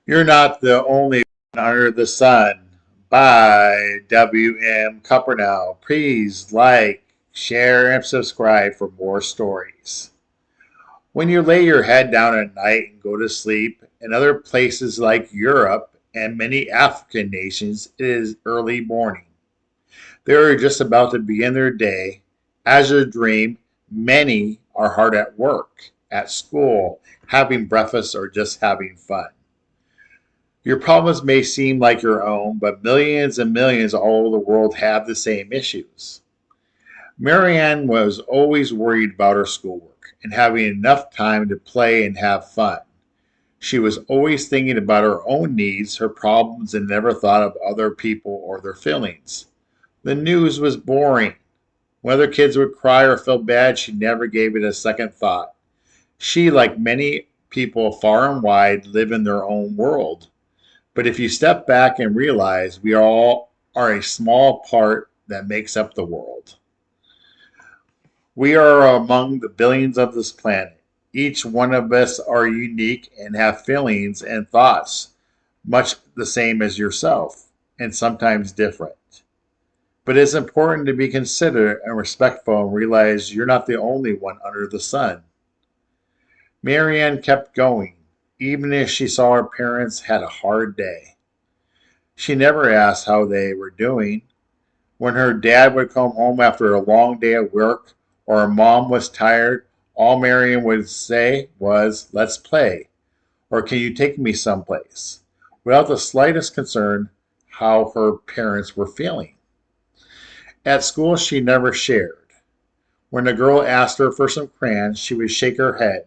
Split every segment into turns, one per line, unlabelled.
You're Not the Only One Under the Sun by W.M. Cuppernell. Please like, share, and subscribe for more stories. When you lay your head down at night and go to sleep, in other places like Europe and many African nations, it is early morning. They are just about to begin their day. As you dream, many are hard at work, at school, having breakfast, or just having fun. Your problems may seem like your own, but millions and millions all over the world have the same issues. Maryanne was always worried about her schoolwork and having enough time to play and have fun. She was always thinking about her own needs, her problems, and never thought of other people or their feelings. The news was boring. When other kids would cry or feel bad, she never gave it a second thought. She, like many people far and wide, live in their own world. But if you step back and realize we all are a small part that makes up the world. We are among the billions of this planet. Each one of us are unique and have feelings and thoughts much the same as yourself, and sometimes different. But it's important to be considerate and respectful and realize you're not the only one under the sun. Maryanne kept going, even if she saw her parents had a hard day. She never asked how they were doing. When her dad would come home after a long day at work or her mom was tired, all Maryanne would say was, "Let's play," or "Can you take me someplace?" without the slightest concern how her parents were feeling. At school, she never shared. When a girl asked her for some crayons, she would shake her head.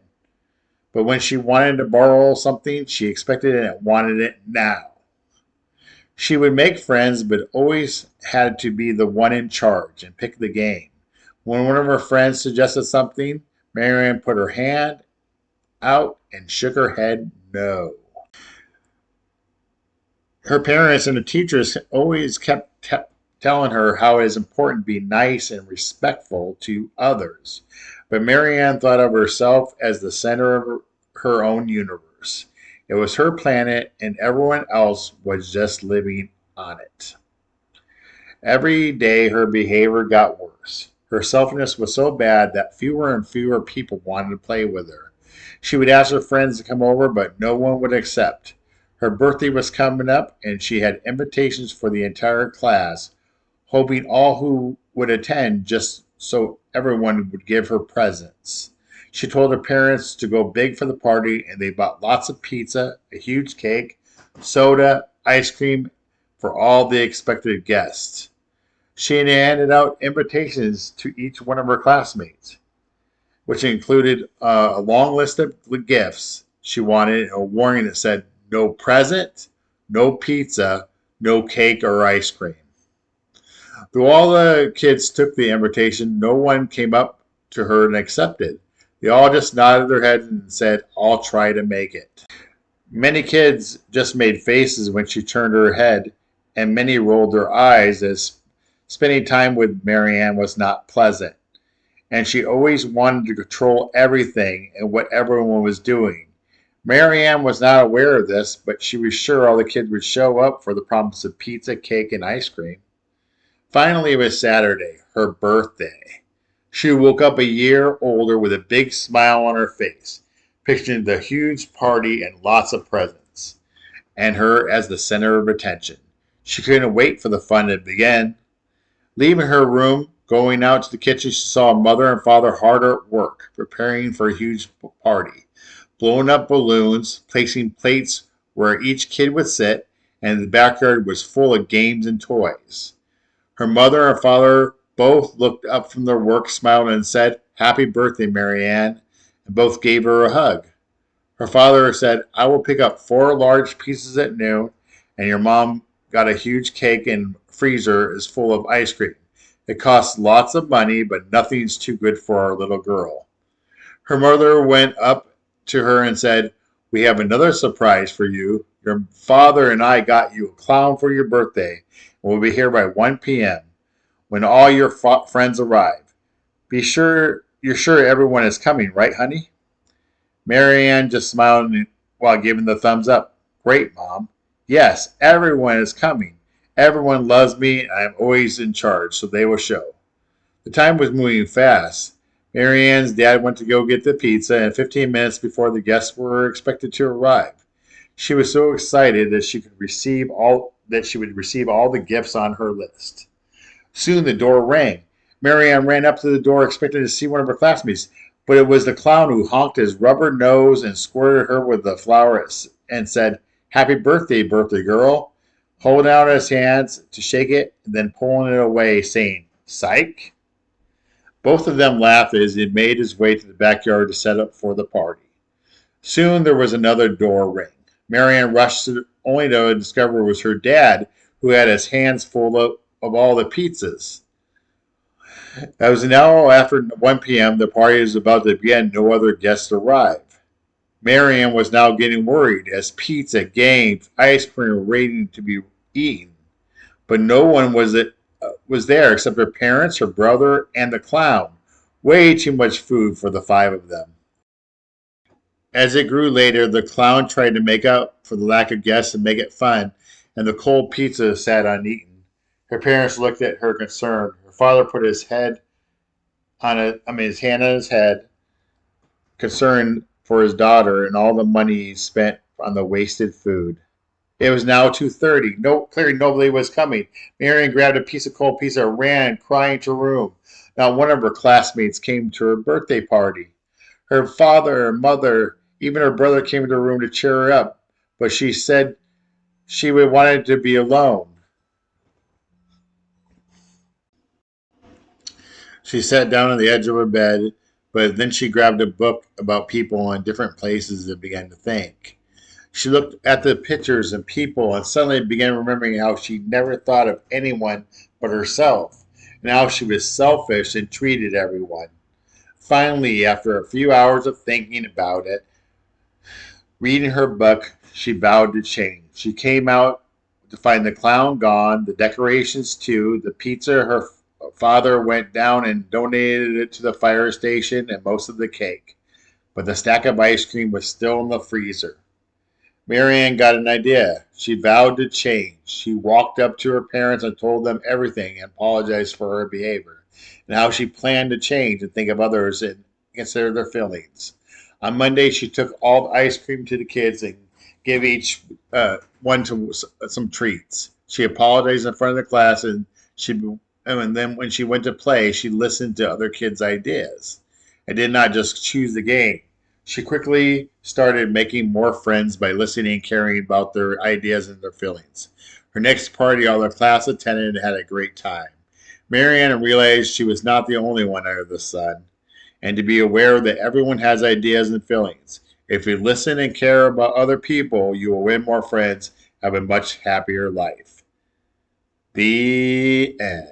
But when she wanted to borrow something, she expected it and wanted it now. She would make friends, but always had to be the one in charge and pick the game. When one of her friends suggested something, Maryanne put her hand out and shook her head no. Her parents and the teachers always kept telling her how it is important to be nice and respectful to others. But Maryanne thought of herself as the center of her own universe. It was her planet, and everyone else was just living on it. Every day her behavior got worse. Her selfishness was so bad that fewer and fewer people wanted to play with her. She would ask her friends to come over, but no one would accept. Her birthday was coming up, and she had invitations for the entire class, hoping all who would attend just so everyone would give her presents. She told her parents to go big for the party, and they bought lots of pizza, a huge cake, soda, ice cream for all the expected guests. She handed out invitations to each one of her classmates, which included a long list of gifts she wanted, a warning that said no present, no pizza, no cake or ice cream. Though all the kids took the invitation, no one came up to her and accepted. They all just nodded their heads and said, "I'll try to make it." Many kids just made faces when she turned her head, and many rolled their eyes as spending time with Maryanne was not pleasant. And she always wanted to control everything and what everyone was doing. Maryanne was not aware of this, but she was sure all the kids would show up for the promise of pizza, cake, and ice cream. Finally, it was Saturday, her birthday. She woke up a year older with a big smile on her face, picturing the huge party and lots of presents, and her as the center of attention. She couldn't wait for the fun to begin. Leaving her room, going out to the kitchen, she saw mother and father hard at work, preparing for a huge party, blowing up balloons, placing plates where each kid would sit, and the backyard was full of games and toys. Her mother and father both looked up from their work, smiled, and said, "Happy birthday, Maryanne," and both gave her a hug. Her father said, "I will pick up 4 large pizzas at noon, and your mom got a huge cake and freezer is full of ice cream. It costs lots of money, but nothing's too good for our little girl." Her mother went up to her and said, "We have another surprise for you. Your father and I got you a clown for your birthday, and we'll be here by 1 p.m. when all your friends arrive. You're sure everyone is coming, right, honey?" Maryanne just smiled while giving the thumbs up. Great, Mom. Yes, everyone is coming. Everyone loves me, and I am always in charge, so they will show. The time was moving fast. Maryanne's dad went to go get the pizza, and 15 minutes before the guests were expected to arrive. She was so excited that she would receive all the gifts on her list. Soon the door rang. Maryanne ran up to the door expecting to see one of her classmates, but it was the clown who honked his rubber nose and squirted her with the flowers and said, "Happy birthday, birthday girl," holding out his hands to shake it and then pulling it away, saying, "Psych." Both of them laughed as he made his way to the backyard to set up for the party. Soon there was another door ring. Maryanne rushed only to discover it was her dad, who had his hands full of all the pizzas. It was now after 1 p.m. The party was about to begin. No other guests arrived. Maryanne was now getting worried as pizza, games, ice cream were waiting to be eaten. But no one was there except her parents, her brother, and the clown. Way too much food for the five of them. As it grew later, the clown tried to make up for the lack of guests and make it fun, and the cold pizza sat uneaten. Her parents looked at her concerned. Her father put his hand on his head, concerned for his daughter and all the money he spent on the wasted food. It was now 2:30. Clearly nobody was coming. Maryanne grabbed a piece of cold pizza and ran, crying to her room. Not one of her classmates came to her birthday party. Her father, her mother, even her brother came to her room to cheer her up, but she said she would wanted to be alone. She sat down on the edge of her bed, but then she grabbed a book about people in different places and began to think. She looked at the pictures and people and suddenly began remembering how she never thought of anyone but herself, and how she was selfish and treated everyone. Finally, after a few hours of thinking about it, reading her book, she vowed to change. She came out to find the clown gone, the decorations too, the pizza her father went down and donated it to the fire station, and most of the cake. But the stack of ice cream was still in the freezer. Maryanne got an idea. She vowed to change. She walked up to her parents and told them everything and apologized for her behavior and how she planned to change and think of others and consider their feelings. On Monday, she took all the ice cream to the kids and gave each one to some treats. She apologized in front of the class, and then when she went to play, she listened to other kids' ideas and did not just choose the game. She quickly started making more friends by listening and caring about their ideas and their feelings. Her next party, all her class attended and had a great time. Maryanne realized she was not the only one under the sun, and to be aware that everyone has ideas and feelings. If you listen and care about other people, you will win more friends, have a much happier life. The end.